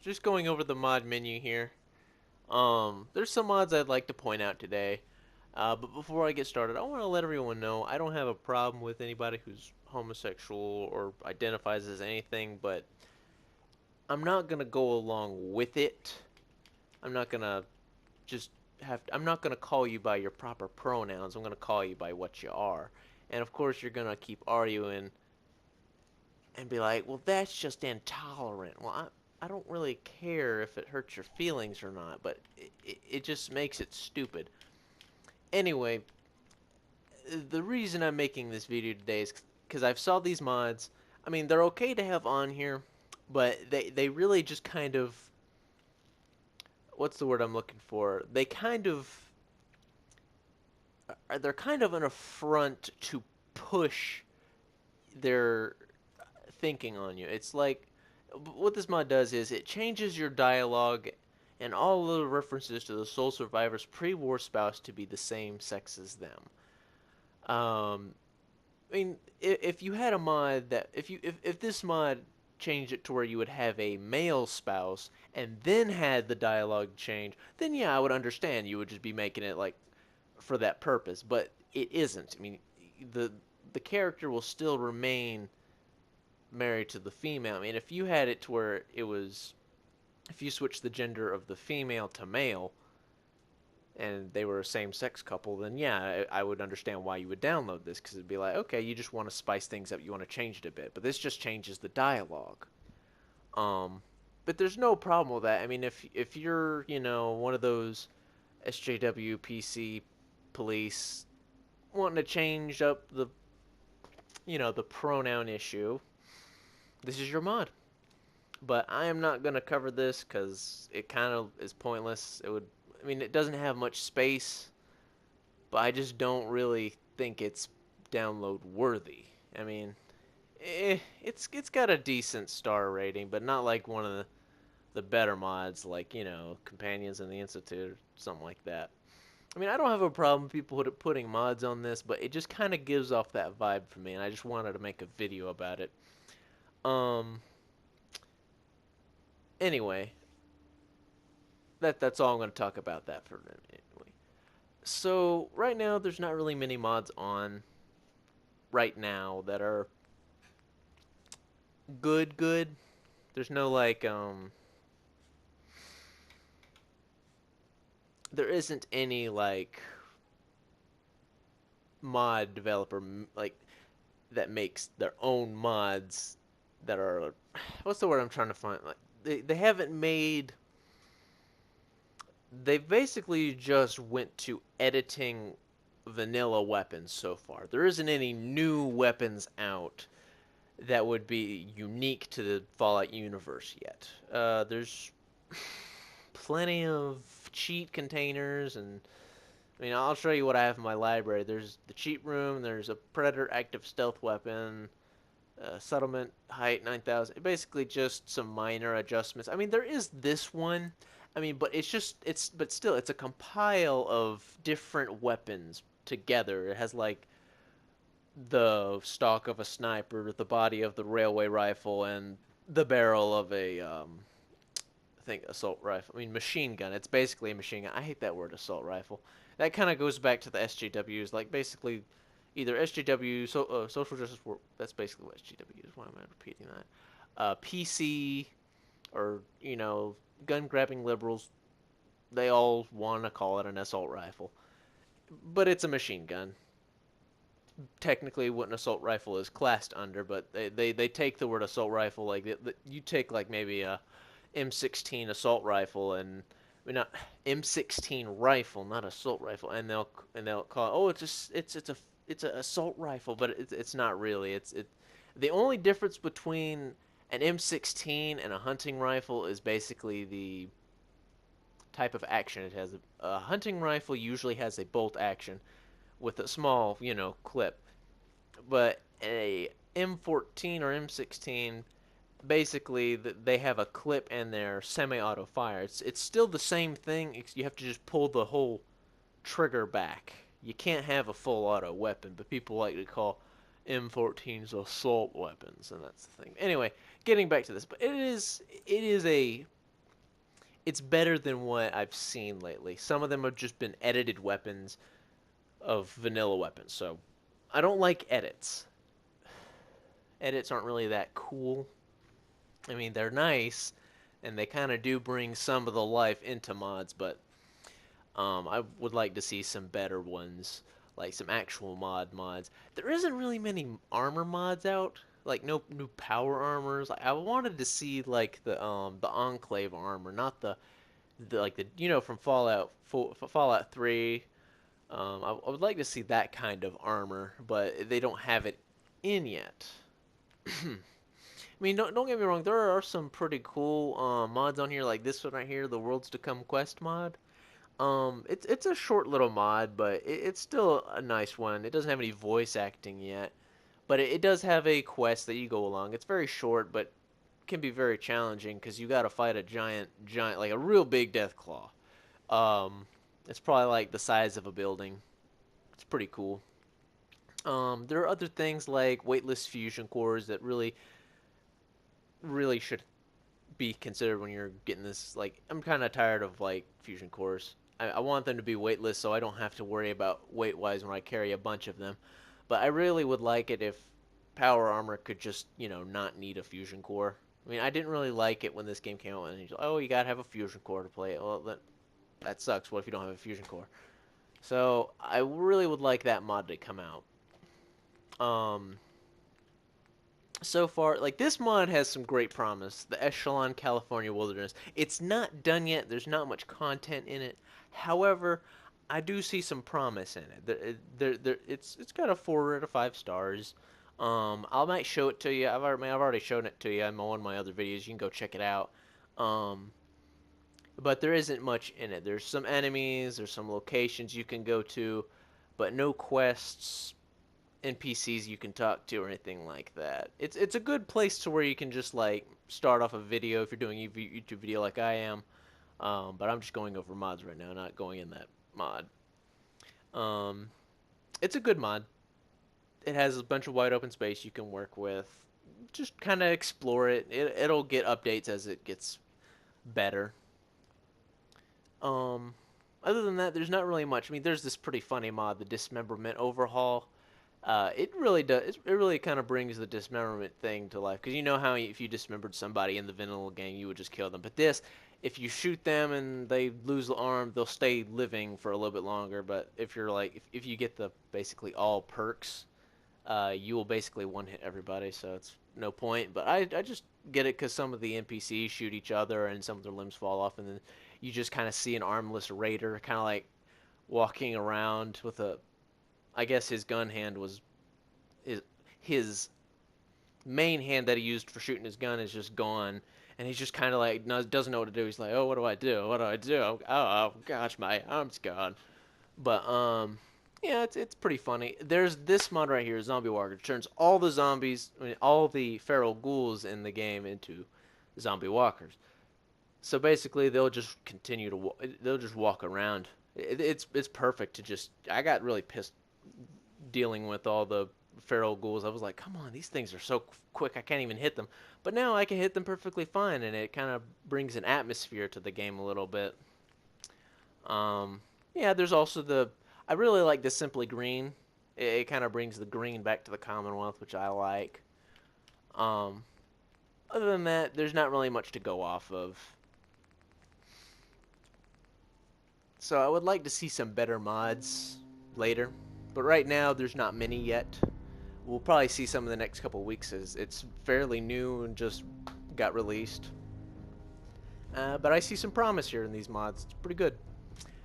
just going over the mod menu here. There's some mods I'd like to point out today. But before I get started, I want to let everyone know I don't have a problem with anybody who's homosexual or identifies as anything, but I'm not gonna go along with it. I'm not gonna just I'm not gonna call you by your proper pronouns. I'm gonna call you by what you are. And of course, you're gonna keep arguing and be like, well, that's just intolerant. Well, I don't really care if it hurts your feelings or not, but it just makes it stupid. Anyway, the reason I'm making this video today is because I've saw these mods. I mean, they're okay to have on here, but they really just kind of, what's the word I'm looking for? They're kind of an affront to push their thinking on you. It's like what this mod does is it changes your dialogue and all the references to the Soul Survivor's pre-war spouse to be the same sex as them. I mean, if you had a mod that if this mod changed it to where you would have a male spouse and then had the dialogue change, then yeah, I would understand. You would just be making it like for that purpose, but it isn't. I mean, the the character will still remain married to the female. I mean, if you had it to where it was, if you switched the gender of the female to male and they were a same sex couple, then yeah, I would understand why you would download this because it'd be like, okay, you just want to spice things up, you want to change it a bit. But this just changes the dialogue. Um, but there's no problem with that. I mean, if you're, one of those SJW PC police wanting to change up the pronoun issue, this is your mod. But I am not going to cover this because it kind of is pointless. I mean, it doesn't have much space, but I just don't really think it's download worthy. I mean, it's got a decent star rating, but not like one of the better mods, like Companions in the Institute or something like that. I mean, I don't have a problem with people putting mods on this, but it just kind of gives off that vibe for me, and I just wanted to make a video about it. Um. Anyway, that's all I'm going to talk about that for a minute. Anyway. So right now, there's not really many mods on right now that are good. Good. There's no like there isn't any like mod developer like that makes their own mods that are what's the word I'm trying to find, like they haven't made, they basically just went to editing vanilla weapons so far. There isn't any new weapons out that would be unique to the Fallout universe yet. There's plenty of cheat containers, and I mean, I'll show you what I have in my library. There's the cheat room. There's a Predator active stealth weapon. Settlement height 9,000. Basically, just some minor adjustments. I mean, there is this one. I mean, but but still, it's a compile of different weapons together. It has like the stock of a sniper, the body of the railway rifle, and the barrel of a I think assault rifle. I mean machine gun. It's basically a machine gun. I hate that word assault rifle. That kind of goes back to the SJWs. Like basically, either SJW social justice war. That's basically what SJW is. Why am I repeating that? PC or gun grabbing liberals. They all want to call it an assault rifle, but it's a machine gun. Technically what an assault rifle is classed under, but they take the word assault rifle like you take like maybe a M16 assault rifle and I mean not M16 rifle, not assault rifle, and they'll call it, oh it's a assault rifle, but it's not really. The only difference between an M16 and a hunting rifle is basically the type of action it has. A hunting rifle usually has a bolt action with a small, clip, but a M14 or M16 basically they have a clip and they're semi-auto fire. It's still the same thing. You have to just pull the whole trigger back. You can't have a full auto weapon, but people like to call M14s assault weapons, and that's the thing. Anyway, getting back to this, but it is a it's better than what I've seen lately. Some of them have just been edited weapons of vanilla weapons. So I don't like edits. Edits aren't really that cool. I mean, they're nice, and they kind of do bring some of the life into mods, but I would like to see some better ones, like some actual mods. There isn't really many armor mods out, like no new power armors. I wanted to see like the Enclave armor, not the like the from Fallout 3. I would like to see that kind of armor, but they don't have it in yet. I mean, don't get me wrong. There are some pretty cool mods on here, like this one right here, the Worlds to Come quest mod. It's a short little mod, but it's still a nice one. It doesn't have any voice acting yet, but it does have a quest that you go along. It's very short, but can be very challenging because you got to fight a giant, like a real big Deathclaw. It's probably like the size of a building. It's pretty cool. There are other things like weightless fusion cores that really should be considered when you're getting this. Like, I'm kind of tired of like fusion cores. I want them to be weightless so I don't have to worry about weight wise when I carry a bunch of them. But I really would like it if power armor could just, not need a fusion core. I mean, I didn't really like it when this game came out and you're like, oh, you gotta have a fusion core to play it. Well, that sucks. What if you don't have a fusion core? So I really would like that mod to come out. So far, like this mod has some great promise. The Echelon California Wilderness. It's not done yet. There's not much content in it. However, I do see some promise in it. It's got a 4 out of 5 stars. I might show it to you. I've already shown it to you in one of my other videos. You can go check it out. But there isn't much in it. There's some enemies. There's some locations you can go to, but no quests, NPCs you can talk to or anything like that. It's a good place to where you can just like start off a video if you're doing a YouTube video like I am. But I'm just going over mods right now, not going in that mod. It's a good mod. It has a bunch of wide open space you can work with. Just kind of explore it. It'll get updates as it gets better. Other than that, there's not really much. I mean, there's this pretty funny mod, the Dismemberment Overhaul. It really does. It really kind of brings the dismemberment thing to life because you know how if you dismembered somebody in the vanilla game, you would just kill them. But this, if you shoot them and they lose the arm, they'll stay living for a little bit longer. But if you're like, if you get the basically all perks, you will basically one hit everybody. So it's no point. But I just get it because some of the NPCs shoot each other and some of their limbs fall off, and then you just kind of see an armless raider kind of like walking around with a. I guess his gun hand was his main hand that he used for shooting his gun is just gone, and he's just kind of like doesn't know what to do. He's like, oh, what do I do? What do I do? Oh gosh, my arm's gone. But yeah, it's pretty funny. There's this mod right here, Zombie Walker. It turns all the zombies, I mean, all the feral ghouls in the game into zombie walkers. So basically, they'll just continue to they'll just walk around. It's perfect to just. I got really pissed dealing with all the feral ghouls. I was like, come on, these things are so quick, I can't even hit them. But now I can hit them perfectly fine, and it kind of brings an atmosphere to the game a little bit. Yeah, there's also the. I really like the Simply Green. It kind of brings the green back to the Commonwealth, which I like. Other than that, there's not really much to go off of. So I would like to see some better mods later. But right now, there's not many yet. We'll probably see some in the next couple weeks as it's fairly new and just got released. But I see some promise here in these mods. It's pretty good.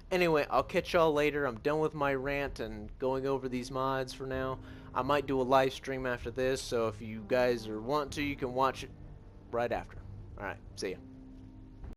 Anyway, I'll catch y'all later. I'm done with my rant and going over these mods for now. I might do a live stream after this, so if you guys want to, you can watch it right after. Alright, see ya.